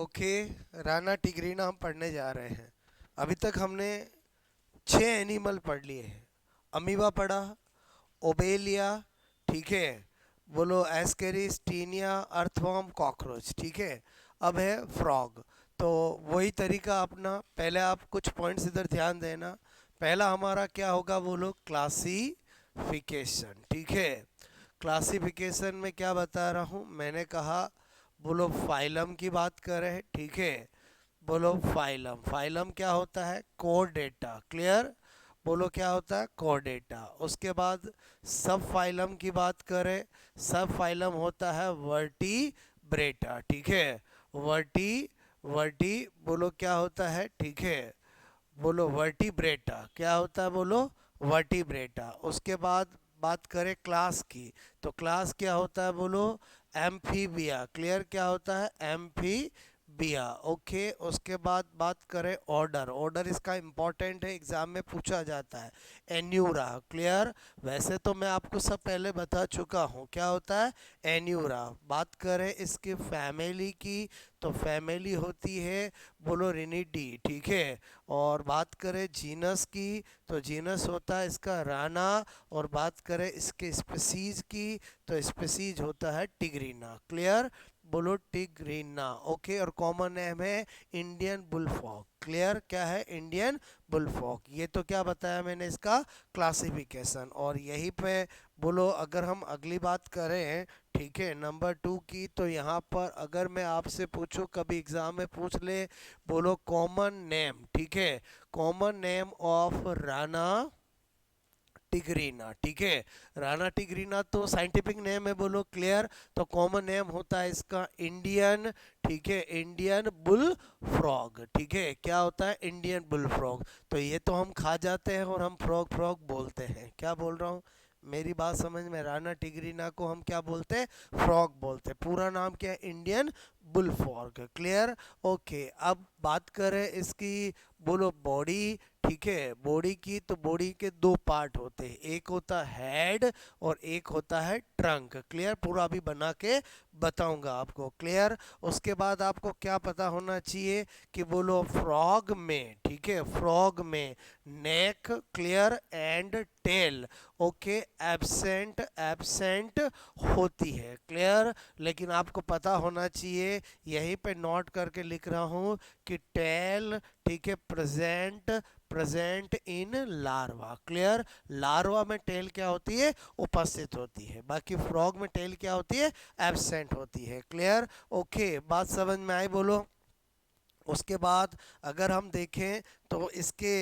Okay. Rana tigrina हम पढ़ने जा रहे हैं। अभी तक हमने 6 एनिमल पढ़ लिए हैं। अमीबा पढ़ा, ओबेलिया, ठीक है, बोलो एस्केरिस, टीनिया, अर्थवर्म, कॉकरोच, ठीक है। अब है फ्रॉग। तो वही तरीका अपना, पहले आप कुछ पॉइंट्स इधर ध्यान देना। पहला हमारा क्या होगा, बोलो क्लासिफिकेशन, ठीक है। क्लासिफिकेशन में क्या बता रहा हूँ, मैंने कहा बोलो फाइलम की बात करें, ठीक है। बोलो फाइलम, फाइलम क्या होता है, कोर डेटा, क्लियर। बोलो क्या होता है, कोर डेटा। उसके बाद सब फाइलम की बात करें, सब फाइलम होता है वर्टिब्रेटा, ठीक है। वर्टी वर्टी बोलो क्या होता है, ठीक है। बोलो वर्टिब्रेटा क्या होता है, बोलो वर्टिब्रेटा। उसके बाद बात करें क्लास की, तो क्लास क्या होता है, बोलो एम्फीबिया, क्लियर। क्या होता है, एम्फीबिया, ओके। उसके बाद बात करें ऑर्डर, ऑर्डर इसका इंपॉर्टेंट है, एग्जाम में पूछा जाता है। Anura, clear. वैसे तो मैं आपको सब पहले बता चुका हूँ क्या होता है, एन्यूरा। बात करें इसकी फैमिली की, तो फैमिली होती है बोलो रिनिडी, ठीक है। और बात करें जीनस की, तो जीनस होता है इसका राना। और बात करें इसके स्पीसीज की, तो स्पीसीज होता है टिग्रीना, क्लियर। बोलो टिग्रीना, ओके। और कॉमन नेम है इंडियन बुलफ्रॉग, क्लियर। क्या है, इंडियन बुलफ्रॉग। ये तो क्या बताया मैंने, इसका क्लासिफिकेशन। और यहीं पे बोलो अगर हम अगली बात करें, ठीक है, नंबर 2 की, तो यहाँ पर अगर मैं आपसे पूछूं, कभी एग्जाम में पूछ ले, बोलो कॉमन नेम, ठीक है, common name of Rana tigrina, ठीक है। राना टिग्रीना तो साइंटिफिक नेम है, बोलो क्लियर। तो कॉमन नेम होता है इसका इंडियन, ठीक है, इंडियन बुल फ्रॉग, ठीक है। क्या होता है, इंडियन बुल फ्रॉग। तो ये तो हम खा जाते हैं और हम फ्रॉग फ्रॉग बोलते हैं, क्या बोल रहा हूँ, मेरी बात समझ में। राना टिग्रीना को हम क्या बोलते हैं, फ्रॉग बोलते हैं। पूरा नाम क्या है, Indian bull frog, clear. Okay, अब बात करें इसकी, बोलो बॉडी, ठीक है। बॉडी की, तो बॉडी के 2 पार्ट होते हैं, एक होता है हेड और एक होता है ट्रंक, क्लियर। पूरा अभी बना के बताऊंगा आपको, क्लियर। उसके बाद आपको क्या पता होना चाहिए कि बोलो फ्रॉग में, ठीक है, फ्रॉग में neck, clear, and tail, okay, absent absent होती है, क्लियर। लेकिन आपको पता होना चाहिए, यहीं पे नोट करके लिख रहा हूँ कि टेल, ठीक है, present present in larva, clear. Larva में टेल क्या होती है, उपस्थित होती है। बाकी फ्रॉग में टेल क्या होती है, एब्सेंट होती है, क्लियर। ओके, बात समझ में आई, बोलो। उसके बाद अगर हम देखें तो इसके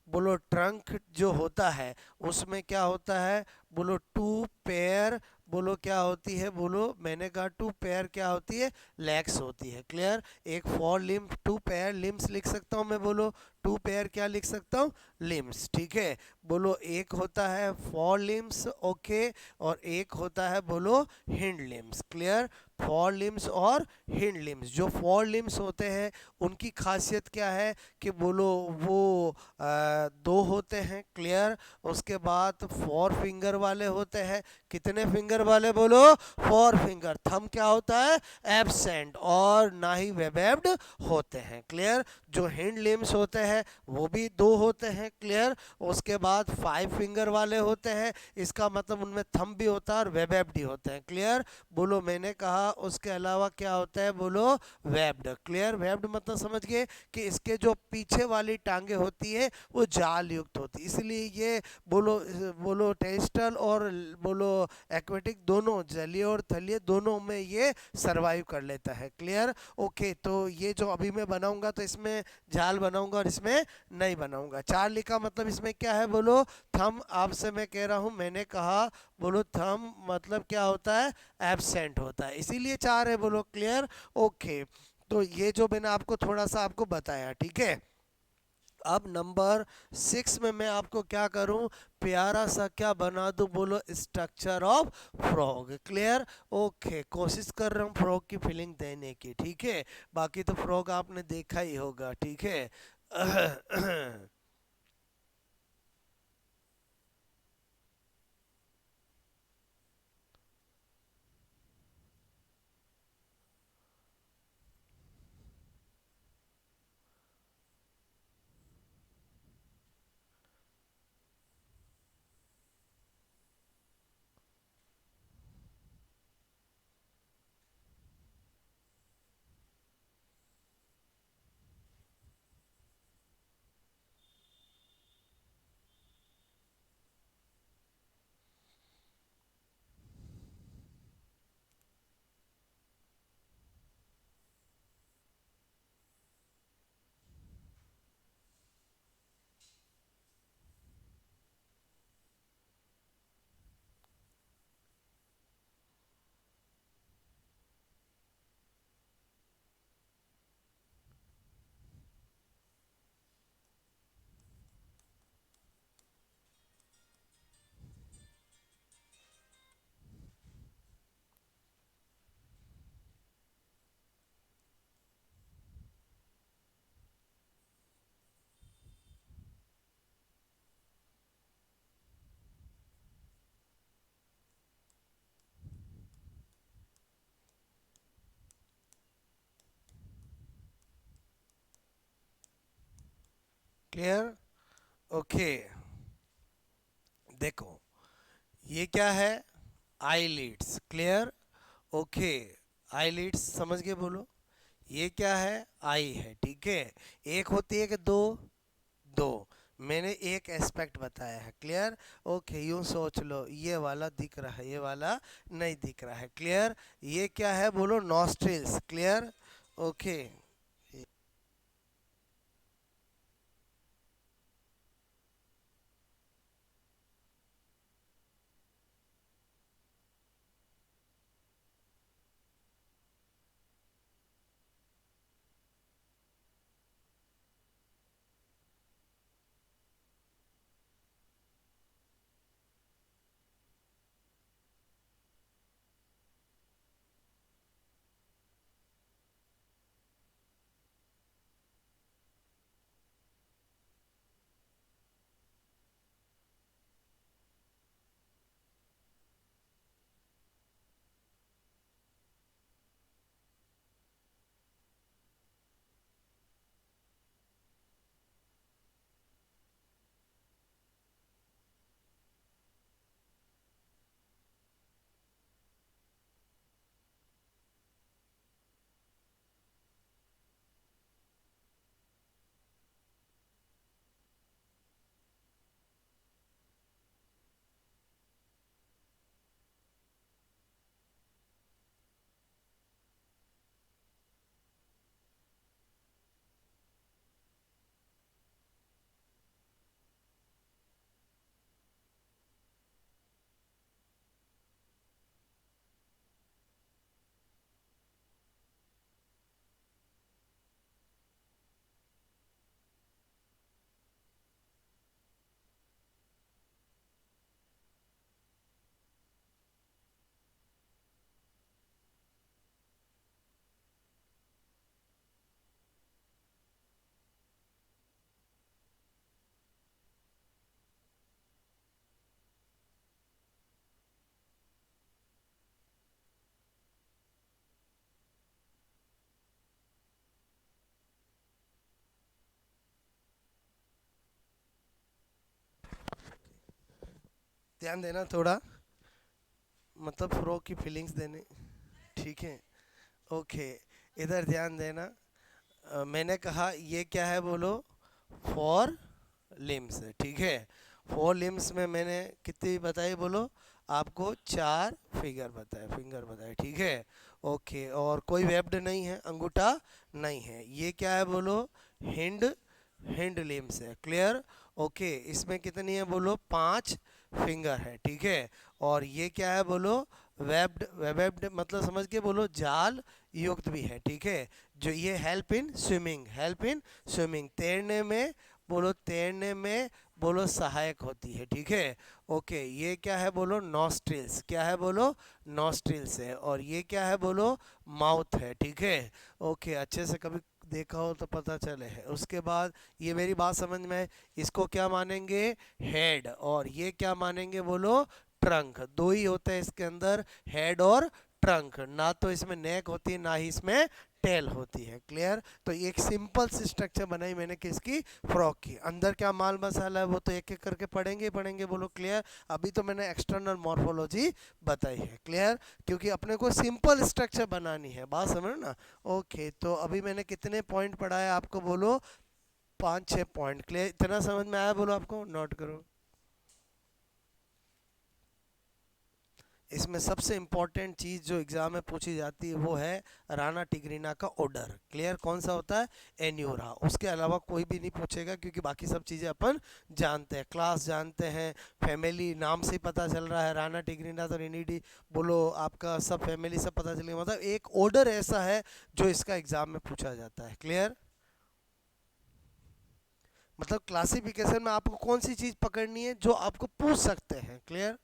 बोलो ट्रंक जो होता है, उसमें क्या होता है, बोलो 2 पेयर, बोलो क्या होती है, बोलो मैंने कहा 2 पेयर क्या होती है, लेग्स होती है, क्लियर। एक 4 लिम्ब, 2 पेयर लिम्स लिख सकता हूँ मैं, बोलो 2 पेयर क्या लिख सकता हूँ, लिम्स, ठीक है। बोलो एक होता है 4 लिम्स, ओके, और एक होता है बोलो हिंड लिम्स, क्लियर। 4 लिम्स और हिंड लिम्स, जो 4 लिम्स होते हैं उनकी खासियत क्या है कि बोलो वो 2 होते हैं, क्लियर। उसके बाद 4 फिंगर वाले होते हैं, कितने फिंगर वाले, बोलो 4 फिंगर। थंब क्या होता है, एब्सेंट, और ना ही वेबेब्ड होते हैं, क्लियर। जो हिंड लिम्स होते हैं वो भी 2 होते हैं, क्लियर। उसके बाद 5 फिंगर वाले होते हैं, इसका मतलब उनमें थंब भी होता है और वेबेब्ड भी होते हैं, क्लियर। बोलो मैंने कहा उसके अलावा क्या होता है, बोलो वेब्ड, क्लियर। वेब्ड मतलब समझ गए कि इसके जो पीछे वाली टांगे होती है वो जाल युक्त होती है, इसलिए ये बोलो बोलो टेस्टल और बोलो एक्वेटिक दोनों, जलीय और थलीय दोनों में ये सरवाइव कर लेता है, क्लियर। ओके, तो ये जो अभी मैं बनाऊंगा तो इसमें जाल बनाऊंगा और इसमें नहीं बनाऊंगा। 4 लिखा मतलब इसमें क्या है, बोलो थम। आपसे मैं कह रहा हूँ, मैंने कहा बोलो थम मतलब क्या होता है, एब्सेंट होता है, इसीलिए 4 है, बोलो क्लियर। ओके, तो ये जो मैंने आपको थोड़ा सा आपको बताया, ठीक है। अब नंबर 6 में मैं आपको क्या करूं, प्यारा सा क्या बना दूं, बोलो structure of frog, clear. Okay, कोशिश कर रहा हूं फ्रॉग की फीलिंग देने की, ठीक है। बाकी तो फ्रॉग आपने देखा ही होगा, ठीक है। क्लियर? ओके, देखो ये क्या है, आईलिड्स। क्लियर? ओके, आईलिड्स समझ के बोलो। ये क्या है, आई है, ठीक है। एक होती है कि दो? दो। मैंने एक एस्पेक्ट बताया है। क्लियर? ओके, यूं सोच लो, ये वाला दिख रहा है, ये वाला नहीं दिख रहा है। क्लियर? ये क्या है बोलो, नॉस्ट्रिल्स। क्लियर? ओके, ध्यान देना थोड़ा, मतलब फ्रो की फीलिंग्स देने, ठीक है। ओके, इधर ध्यान देना। मैंने कहा ये क्या है बोलो, फोर लिम्स है, ठीक है। फोर लिम्स में मैंने कितनी बताई बोलो, आपको चार फिंगर बताए, ठीक है। ओके, और कोई वेब्ड नहीं है, अंगूठा नहीं है। ये क्या है बोलो, हिंड हिंड लिम्स है। क्लियर? ओके, इसमें कितनी है बोलो, पांच फिंगर है, ठीक है। और ये क्या है बोलो, वेब्ड। वेब्ड मतलब समझ के बोलो, जाल युक्त भी है, ठीक है। जो ये हेल्प इन स्विमिंग, तैरने में बोलो, तैरने में बोलो सहायक होती है, ठीक है। ओके, ये क्या है बोलो, नॉस्ट्रिल्स। क्या है बोलो, नॉस्ट्रिल्स है। और ये क्या है बोलो, माउथ है, ठीक है। ओके, अच्छे से कभी देखा हो तो पता चले है। उसके बाद ये मेरी बात समझ में है, इसको क्या मानेंगे, हेड। और ये क्या मानेंगे बोलो, ट्रंक। दो ही होते हैं इसके अंदर, हेड और ट्रंक। ना तो इसमें नेक होती है, ना ही इसमें टेल होती है। क्लियर? तो ये एक सिंपल सी स्ट्रक्चर बनाई मैंने किसकी, फ्रॉक की। अंदर क्या माल मसाला है वो तो एक एक करके पढ़ेंगे ही पढ़ेंगे, बोलो। क्लियर? अभी तो मैंने एक्सटर्नल मॉर्फोलॉजी बताई है। क्लियर? क्योंकि अपने को सिंपल स्ट्रक्चर बनानी है, बात समझ ना। ओके, तो अभी मैंने कितने पॉइंट पढ़ाया आपको बोलो, पाँच छः पॉइंट। क्लियर? इतना समझ में आया बोलो, आपको नोट करो। इसमें सबसे इम्पोर्टेंट चीज़ जो एग्ज़ाम में पूछी जाती है वो है राणा टिग्रीना का ऑर्डर। क्लियर? कौन सा होता है, एन्यूरा। उसके अलावा कोई भी नहीं पूछेगा, क्योंकि बाकी सब चीज़ें अपन जानते हैं, क्लास जानते हैं, फैमिली नाम से ही पता चल रहा है, राणा टिग्रीना तो रिनीडी बोलो, आपका सब फैमिली सब पता चलेगा। मतलब एक ऑर्डर ऐसा है जो इसका एग्ज़ाम में पूछा जाता है। क्लियर? मतलब क्लासिफिकेशन में आपको कौन सी चीज़ पकड़नी है जो आपको पूछ सकते हैं। क्लियर?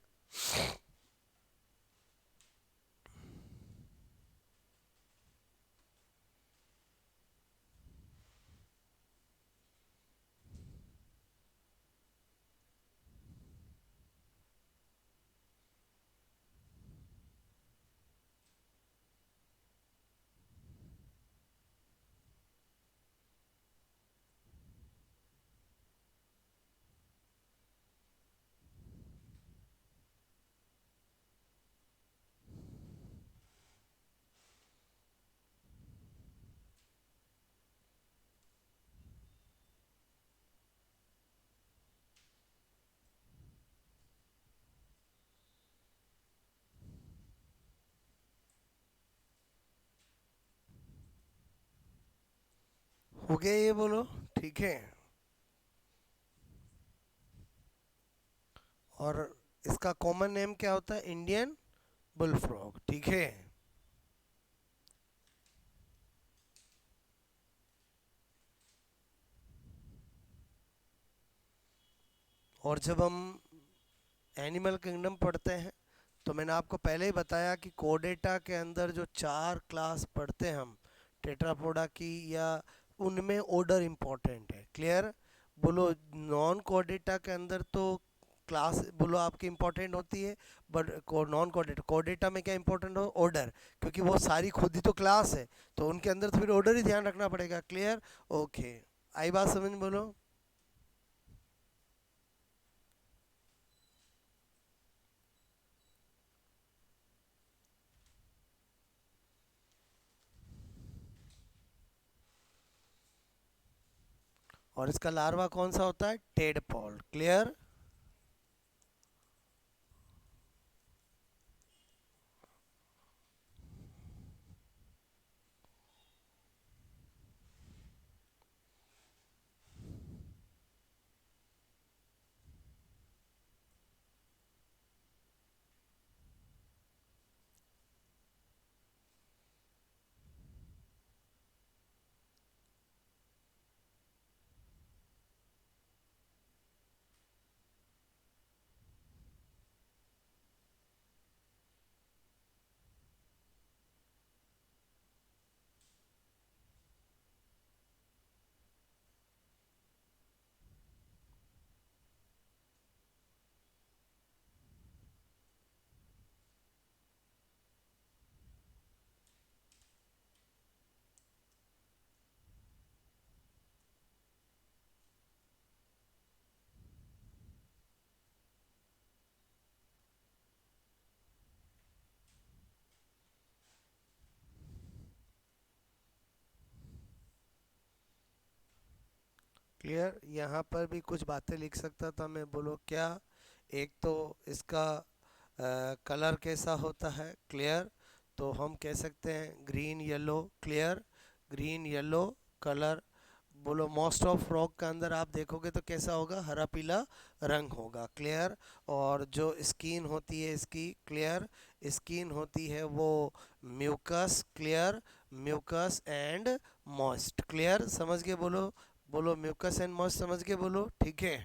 हो गया ये बोलो, ठीक है। और इसका कॉमन नेम क्या होता है? इंडियन बुल फ्रॉग, ठीक है। और जब हम एनिमल किंगडम पढ़ते हैं तो मैंने आपको पहले ही बताया कि कोडेटा के अंदर जो चार क्लास पढ़ते हैं हम टेट्रापोडा की, या उनमें ऑर्डर इम्पोर्टेंट है, क्लियर? बोलो नॉन कोडेटा के अंदर तो क्लास बोलो आपकी इम्पोर्टेंट होती है, बट नॉन कोडेटा, कोडेटा में क्या इम्पोर्टेंट हो? ऑर्डर, क्योंकि वो सारी खुद ही तो क्लास है, तो उनके अंदर तो फिर ऑर्डर ही ध्यान रखना पड़ेगा, क्लियर? ओके, आई बात समझ में? बोलो। और इसका लार्वा कौन सा होता है? टेडपॉल, क्लियर? क्लियर? यहाँ पर भी कुछ बातें लिख सकता था मैं, बोलो क्या? एक तो इसका कलर कैसा होता है, क्लियर? तो हम कह सकते हैं green yellow, clear? Green yellow colour. बोलो मोस्ट ऑफ फ्रॉक के अंदर आप देखोगे तो कैसा होगा? हरा पीला रंग होगा, क्लियर? और जो स्किन होती है इसकी, क्लियर? स्किन होती है वो mucus, clear? Mucus and moist, clear? समझ के बोलो। बोलो म्यूकस एंड मॉइस्ट, समझ के बोलो, ठीक है।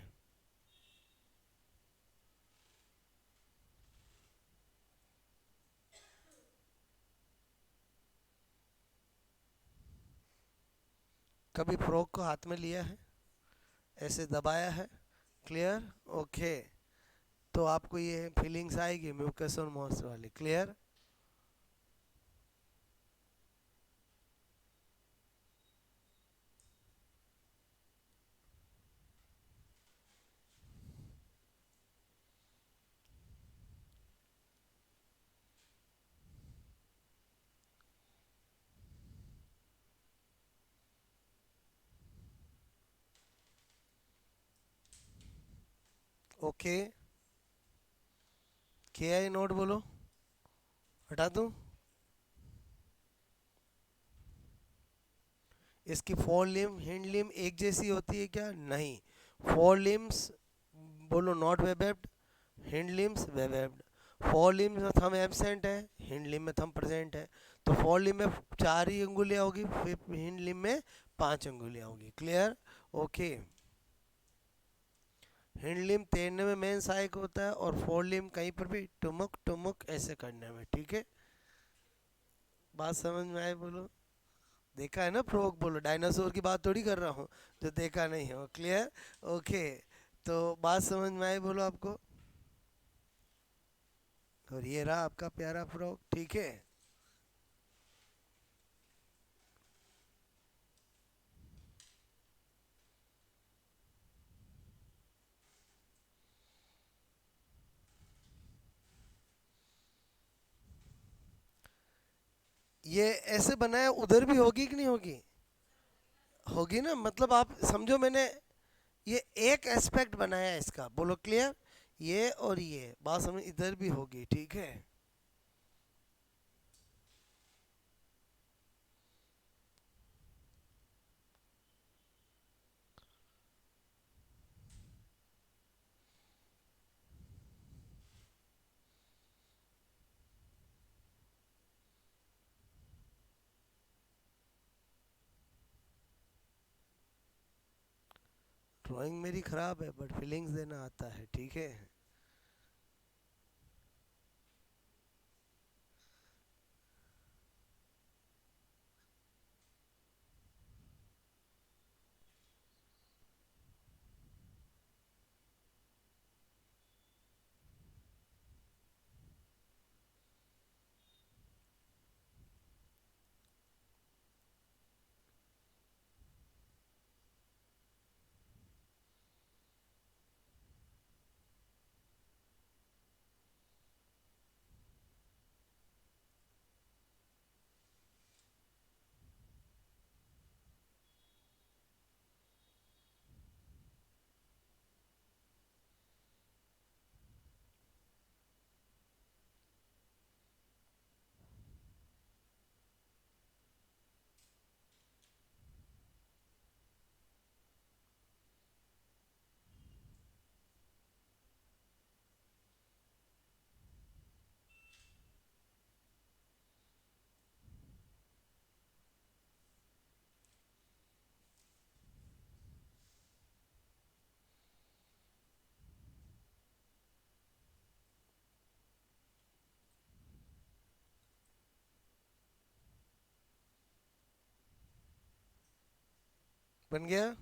कभी फ्रॉक को हाथ में लिया है, ऐसे दबाया है, क्लियर? ओके, तो आपको ये फीलिंग्स आएगी म्यूकस और मॉइस्ट वाली, क्लियर? ओके, के आई नोट बोलो, हटा दूं? इसकी फोर लिम हिंड लिम एक जैसी होती है क्या? नहीं। फोर लिम्स बोलो not webbed, hind limbs webbed. Fore limbs में थंब एब्सेंट है, हिंड लिम में थंब प्रेजेंट है। तो फोर लिम में चार ही अंगुलियां होगी, फिर हिंड लिम में पांच अंगुलियां होगी, क्लियर? ओके। हिंड लिम तैरने में मेन सहायक होता है, और फोर लिम कहीं पर भी टुमुक टुमुक ऐसे करने में, ठीक है? बात समझ में आए बोलो? देखा है ना फ्रॉग? बोलो डायनासोर की बात थोड़ी कर रहा हूँ जो देखा नहीं हो, क्लियर? ओके, तो बात समझ में आई बोलो आपको? और ये रहा आपका प्यारा फ्रॉग, ठीक है। ये ऐसे बनाया उधर भी होगी कि नहीं होगी? होगी ना, मतलब आप समझो मैंने ये एक एस्पेक्ट बनाया है इसका, बोलो क्लियर? ये और ये बात समझ, इधर भी होगी, ठीक है। ड्राइंग मेरी खराब है बट फीलिंग्स देना आता है, ठीक है। बन गया।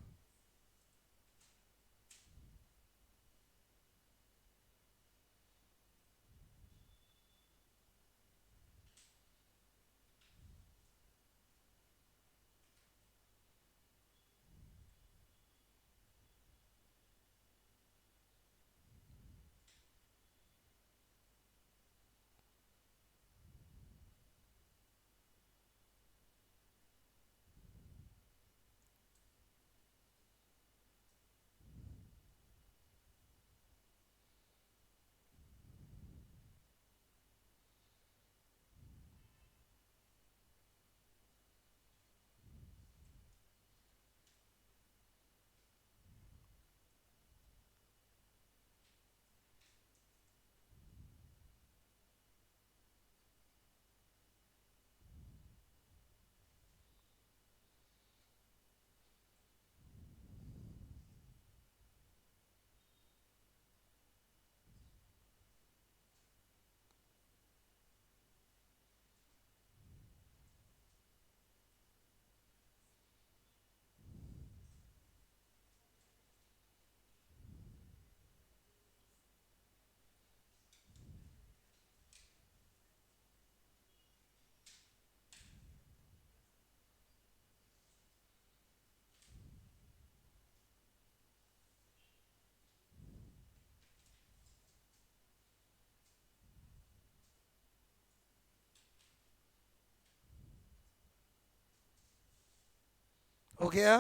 हो गया,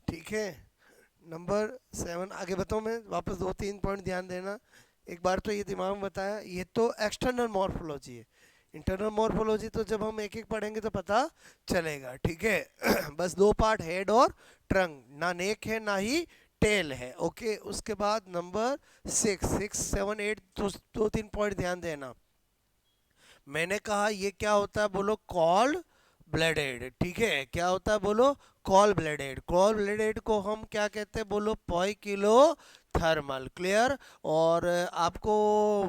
ठीक है। नंबर 7 आगे बताऊँ मैं वापस, दो तीन पॉइंट ध्यान देना। एक बार तो ये दिमाग में बताया, ये तो एक्सटर्नल मॉर्फोलॉजी है। इंटरनल मॉर्फोलॉजी तो जब हम एक एक पढ़ेंगे तो पता चलेगा, ठीक है। बस दो पार्ट, हेड और ट्रंक, ना नेक है ना ही टेल है, ओके। उसके बाद नंबर 6, 6, 7, 8, दो तीन पॉइंट ध्यान देना। मैंने कहा ये क्या होता है, बोलो कॉल ब्लेडेड, ठीक है। क्या होता है बोलो, कॉल ब्लेडेड। कॉल ब्लेडेड को हम क्या कहते हैं बोलो, पॉई किलो थर्मल, क्लियर। और आपको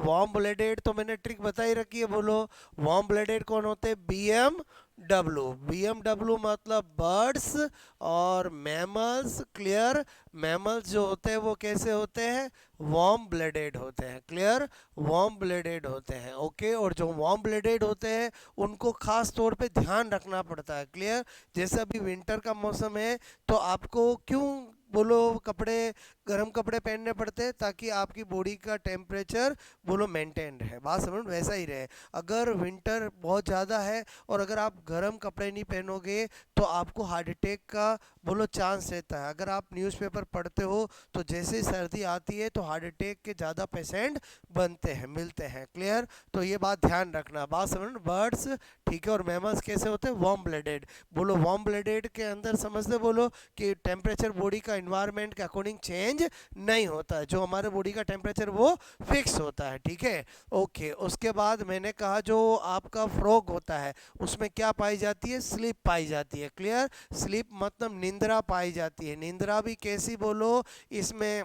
वार्म ब्लेडेड तो मैंने ट्रिक बताई रखी है, बोलो वार्म ब्लेडेड कौन होते हैं, बी एम डब्ल्यू मतलब बर्ड्स और मैमल्स, क्लियर। मैमल्स जो होते हैं वो कैसे होते हैं, वार्म ब्लेडेड होते हैं, क्लियर। वार्म ब्लेडेड होते हैं, ओके। और जो वार्म ब्लेडेड होते हैं उनको खास तौर पे ध्यान रखना पड़ता है, क्लियर। जैसे अभी विंटर का मौसम है तो आपको क्यों बोलो कपड़े, गर्म कपड़े पहनने पड़ते हैं, ताकि आपकी बॉडी का टेम्परेचर बोलो मेंटेन रहे, बात समझ में, वैसा ही रहे। अगर विंटर बहुत ज़्यादा है और अगर आप गर्म कपड़े नहीं पहनोगे तो आपको हार्ट अटैक का बोलो चांस रहता है। अगर आप न्यूज़पेपर पढ़ते हो तो जैसे ही सर्दी आती है तो हार्ट अटैक के ज़्यादा पेशेंट बनते हैं, मिलते हैं, क्लियर। तो ये बात ध्यान रखना, बात समझ, बर्ड्स, ठीक है। और मैमल्स कैसे होते हैं, वार्म ब्लडेड। बोलो वार्म ब्लडेड के अंदर समझते बोलो कि टेम्परेचर बॉडी का इन्वायरमेंट के अकॉर्डिंग चेंज नहीं होता है, जो हमारे बॉडी का टेम्परेचर वो फिक्स होता है, ठीक है, ओके। उसके बाद मैंने कहा जो आपका फ्रॉग होता है उसमें क्या पाई जाती है, स्लीप पाई जाती है, क्लियर। स्लीप मतलब नींद निंद्रा पाई जाती है। निंद्रा भी कैसी बोलो, इसमें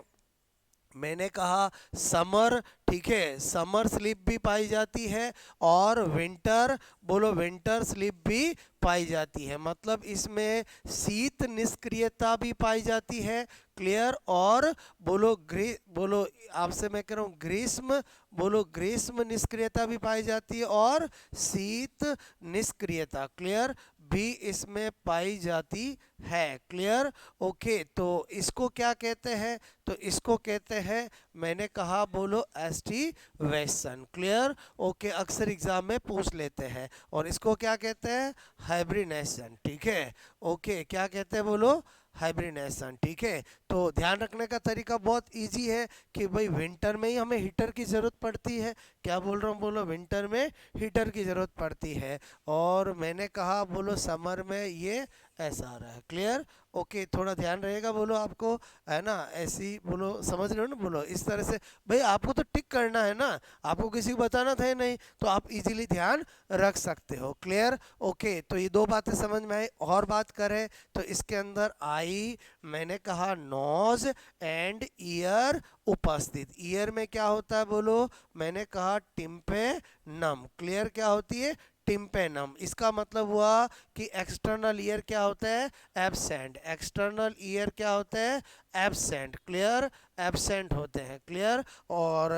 मैंने कहा समर, ठीक है, समर स्लीप भी पाई जाती है, और विंटर बोलो विंटर स्लीप भी पाई जाती है। मतलब इसमें शीत निष्क्रियता भी पाई जाती है, क्लियर। और बोलो आपसे मैं कह रहा हूँ ग्रीष्म, बोलो ग्रीष्म निष्क्रियता भी पाई जाती है, और शीत निष्क्रियता, क्लियर, भी इसमें पाई जाती है, क्लियर। ओके, तो इसको क्या कहते हैं, तो इसको कहते हैं, मैंने कहा बोलो एस्टिवेशन, क्लियर। ओके, अक्सर एग्जाम में पूछ लेते हैं। और इसको क्या कहते हैं, हाइब्रिनेशन, ठीक है। ओके, क्या कहते हैं बोलो, हाइब्रिनेशन, ठीक है। तो ध्यान रखने का तरीका बहुत इजी है कि भाई विंटर में ही हमें हीटर की ज़रूरत पड़ती है। क्या बोल रहा हूँ, बोलो विंटर में हीटर की ज़रूरत पड़ती है, और मैंने कहा बोलो समर में ये ऐसा आ रहा है, क्लियर। ओके, थोड़ा ध्यान रहेगा बोलो आपको, है ना, ऐसी बोलो समझ रहे हो ना, बोलो इस तरह से। भाई आपको तो टिक करना है ना, आपको किसी को बताना था ही नहीं, तो आप इजीली ध्यान रख सकते हो, क्लियर। ओके, तो ये दो बातें समझ में आई। और बात करें तो इसके अंदर आई, मैंने कहा नोज एंड ईयर उपस्थित। ईयर में क्या होता है बोलो, मैंने कहा टिम्पेनम, क्लियर, क्या होती है, टिम्पेनम। इसका मतलब हुआ कि एक्सटर्नल ईयर क्या होता है, एब्सेंट। एक्सटर्नल ईयर क्या होता है, एब्सेंट, क्लियर, एब्सेंट होते हैं, क्लियर। और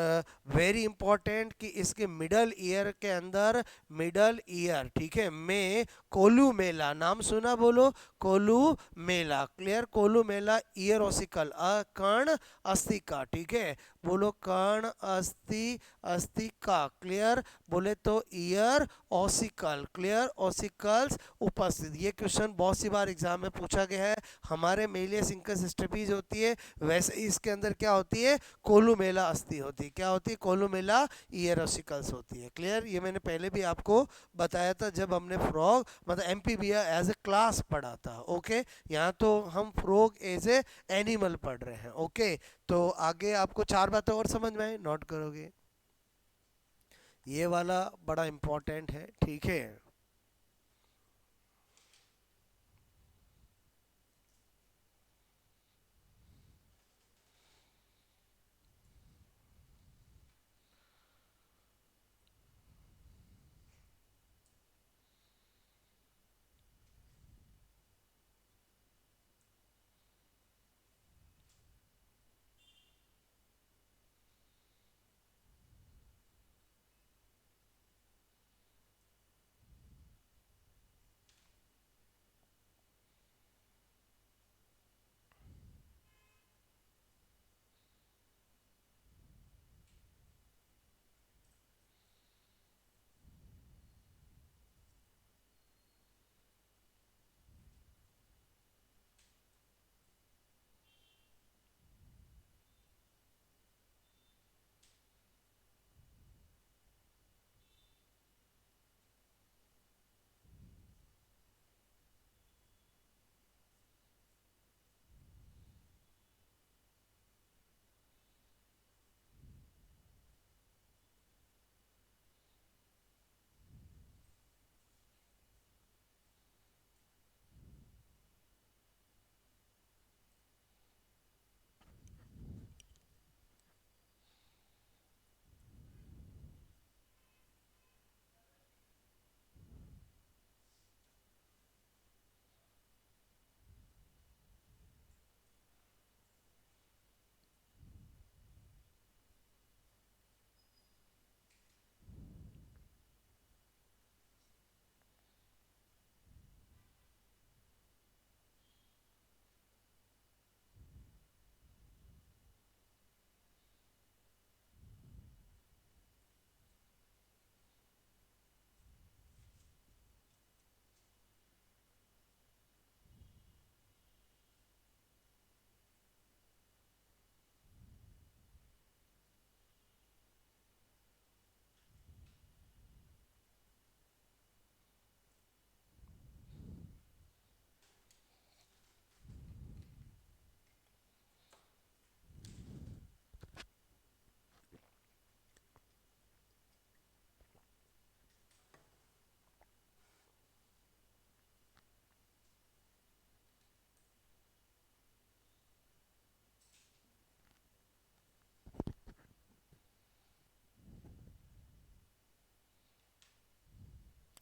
वेरी इंपॉर्टेंट कि इसके मिडल ईयर के अंदर, मिडल ईयर, ठीक है, में कोलू मेला, नाम सुना बोलो, कोलू मेला, क्लियर। कोलू मेला ईयर ओसिकल, कर्ण अस्थिका, ठीक है, बोलो कर्ण अस्थि अस्थिका, क्लियर। बोले तो ईयर ओसिकल, क्लियर, ओसिकल्स उपस्थित। ये क्वेश्चन बहुत सी बार एग्जाम में पूछा गया है। हमारे मेलियस इंकस स्टेपीज होती है, वैसे ही इसके अंदर क्या होती है, कोलुमेला अस्थि होती है। क्या होती है, कोलुमेला ईयर ओसिकल्स होती है, क्लियर। ये मैंने पहले भी आपको बताया था जब हमने फ्रॉग मतलब एमपीबीआ एज ए क्लास पढ़ा था। ओके, यहाँ तो हम फ्रॉग एज ए एनिमल पढ़ रहे हैं। ओके, तो आगे आपको चार बातें और समझ में आए, नोट करोगे, ये वाला बड़ा इंपॉर्टेंट है, ठीक है।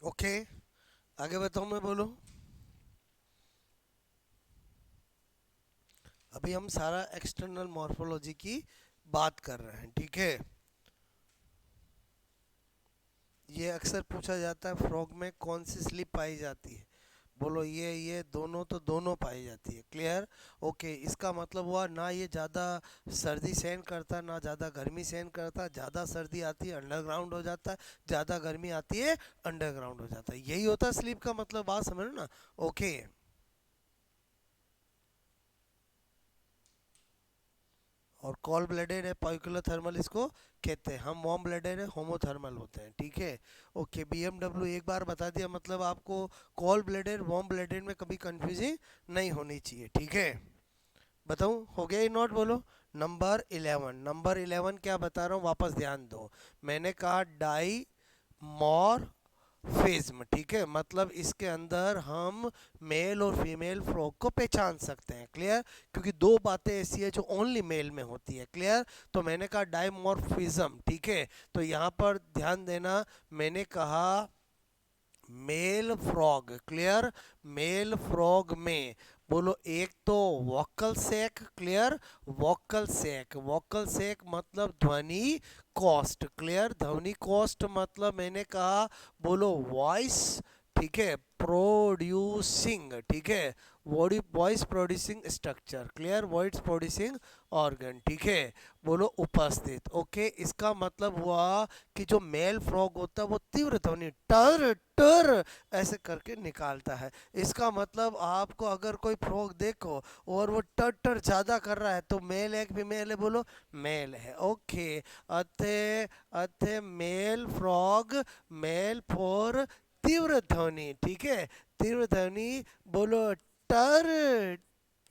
ओके, आगे बताऊँ मैं बोलूँ? अभी हम सारा एक्सटर्नल मॉर्फोलॉजी की बात कर रहे हैं, ठीक है। ये अक्सर पूछा जाता है फ्रॉग में कौन सी स्लीप पाई जाती है। बोलो ये दोनों तो दोनों पाई जाती है, क्लियर। ओके, इसका मतलब हुआ ना ये ज़्यादा सर्दी सहन करता ना ज़्यादा गर्मी सहन करता। ज़्यादा सर्दी आती है अंडरग्राउंड हो जाता है, ज़्यादा गर्मी आती है अंडरग्राउंड हो जाता है। यही होता है स्लीप का मतलब, बात समझ लो ना। ओके, और कॉल ब्लडेड है पॉइकुलर थर्मल इसको कहते हैं। हम वार्म ब्लडेड है होमोथर्मल होते हैं, ठीक है। ओके, बीएमडब्ल्यू एक बार बता दिया, मतलब आपको कॉल ब्लडेड वार्म ब्लडेड में कभी कंफ्यूजिंग नहीं होनी चाहिए, ठीक है। बताऊं, हो गया ये नोट, बोलो। नंबर 11, नंबर 11 क्या बता रहा हूँ वापस ध्यान दो। मैंने कहा डाई मॉर फेज्म, ठीक है, मतलब इसके अंदर हम मेल और फीमेल फ्रॉग को पहचान सकते हैं, क्लियर। क्योंकि दो बातें ऐसी है जो ओनली मेल में होती है, क्लियर। तो मैंने कहा डाइमॉर्फिज्म, ठीक है। तो यहाँ पर ध्यान देना, मैंने कहा male frog, clear. Male frog में बोलो एक तो vocal sac, clear. Vocal sac, vocal sac मतलब ध्वनि कोस्ट, क्लियर। ध्वनि कोस्ट मतलब मैंने कहा बोलो वॉइस, ठीक है, प्रोड्यूसिंग, ठीक है। Voice producing structure, clear. Voice producing organ, ठीक है। बोलो उपस्थित। ओके, इसका मतलब हुआ कि जो मेल फ्रॉग होता है वो तीव्र ध्वनि टर टर ऐसे करके निकालता है। इसका मतलब आपको अगर कोई फ्रॉग देखो और वो टर टर ज़्यादा कर रहा है तो मेल है कि फीमेल है, बोलो मेल है। ओके, अथे अथे मेल फ्रॉग, मेल फॉर तीव्र ध्वनि, ठीक है। तीव्र ध्वनि बोलो टर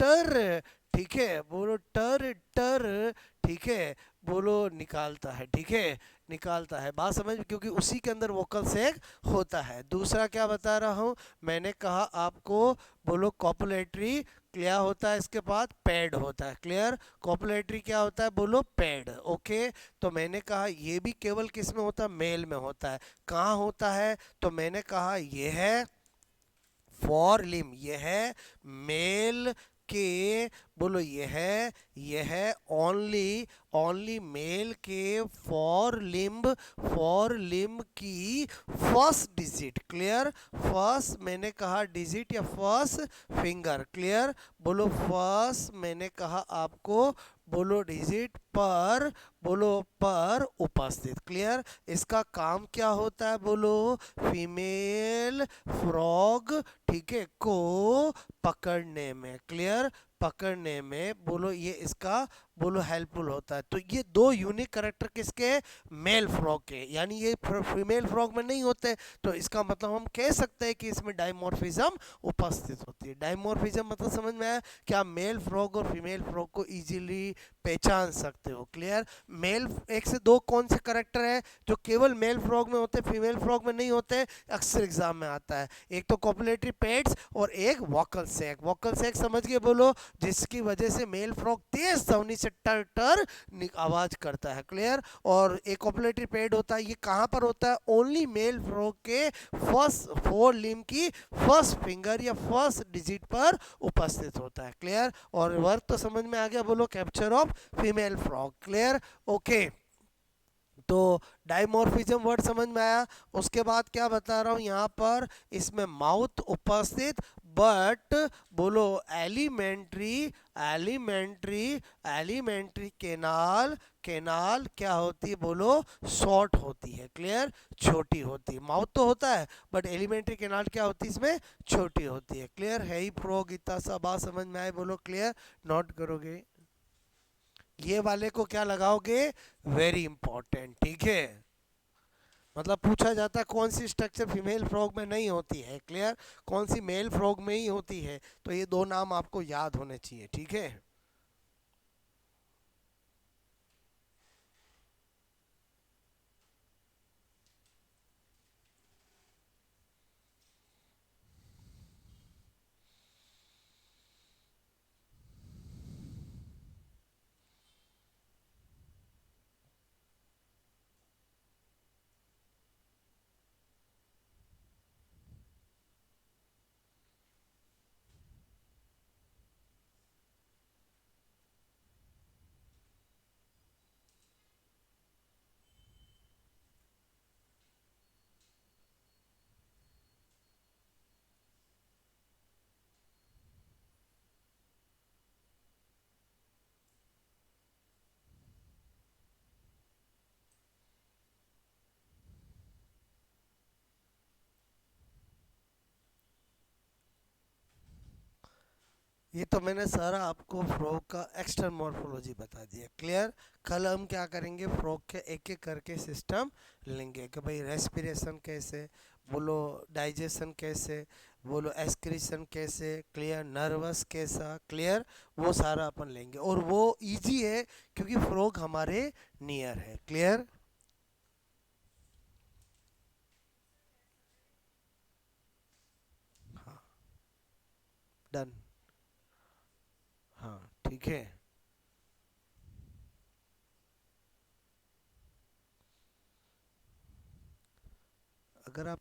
टर, ठीक है, बोलो टर टर, ठीक है। बोलो निकालता है, ठीक है, निकालता है। बात समझ, क्योंकि उसी के अंदर वोकल सेक होता है। दूसरा क्या बता रहा हूँ, मैंने कहा आपको बोलो कॉपुलेटरी क्या होता है, इसके बाद पैड होता है, क्लियर। कॉपुलेटरी क्या होता है, बोलो पैड। ओके, तो मैंने कहा ये भी केवल किस में होता है, मेल में होता है। कहाँ होता है, तो मैंने कहा ये है फॉर लिम, ये है मेल के, बोलो ये है ओनली, ओनली मेल के फॉर लिम्ब की फर्स्ट डिजिट, क्लियर। फर्स्ट मैंने कहा डिजिट या फर्स्ट फिंगर, क्लियर। बोलो फर्स्ट मैंने कहा आपको बोलो डिजिट पर, बोलो पर उपस्थित, क्लियर। इसका काम क्या होता है, बोलो फीमेल फ्रॉग, ठीक है, को पकड़ने में, क्लियर, पकड़ने में बोलो ये इसका बोलो हेल्पफुल होता है। तो ये दो यूनिक करेक्टर किसके, मेल फ्रॉग के, यानी ये फीमेल फ्रॉग में नहीं होते। तो इसका मतलब हम कह सकते हैं कि इसमें डाइमॉर्फिज्म उपस्थित होती है। डाइमॉर्फिज्म मतलब समझ में आया, क्या मेल फ्रॉग और फीमेल फ्रॉग को इजीली पहचान सकते हो, क्लियर। मेल एक से दो कौन से करेक्टर है जो केवल मेल फ्रॉग में होते, फीमेल फ्रॉग में नहीं होते, अक्सर एग्जाम में आता है। एक तो कॉपुलेटरी पेड्स और एक वोकल सैक। वोकल सैक समझ के बोलो, जिसकी वजह से मेल फ्रॉग तेज ध्वनि से टर टर आवाज करता है, क्लियर। और एक कॉपुलेटरी पेड होता है, ये कहाँ पर होता है, ओनली मेल फ्रॉग के फर्स्ट फोर लिम्ब की फर्स्ट फिंगर या फर्स्ट डिजिट पर उपस्थित होता है, क्लियर। और वर्क तो समझ में आ गया, बोलो capture of female frog, clear. Okay, तो डाइमॉर्फिज्म वर्ड समझ में आया। उसके बाद क्या बता रहा हूँ यहाँ पर, इसमें माउथ उपस्थित, बट बोलो elementary, elementary, elementary canal, canal क्या होती है, बोलो शॉर्ट होती है, क्लियर, छोटी होती है। माउथ तो होता है बट एलिमेंट्री केनाल क्या होती है इसमें, छोटी होती है, क्लियर है। ही फ्रॉग इतना सा बात समझ में आए, बोलो क्लियर, नोट करोगे। ये वाले को क्या लगाओगे, वेरी इंपॉर्टेंट, ठीक है। मतलब पूछा जाता है कौन सी स्ट्रक्चर फीमेल फ्रॉग में नहीं होती है, क्लियर, कौन सी मेल फ्रॉग में ही होती है। तो ये दो नाम आपको याद होने चाहिए, ठीक है। ये तो मैंने सारा आपको फ्रॉग का एक्सटर्नल मॉर्फोलॉजी बता दिया, क्लियर। कल हम क्या करेंगे, फ्रॉग के एक एक करके सिस्टम लेंगे कि भाई रेस्पिरेशन कैसे, बोलो डाइजेशन कैसे, बोलो एक्सक्रीशन कैसे, क्लियर, नर्वस कैसा, क्लियर, वो सारा अपन लेंगे। और वो इजी है क्योंकि फ्रॉग हमारे नियर है, क्लियर। हाँ, डन। हाँ, ठीक है। अगर आप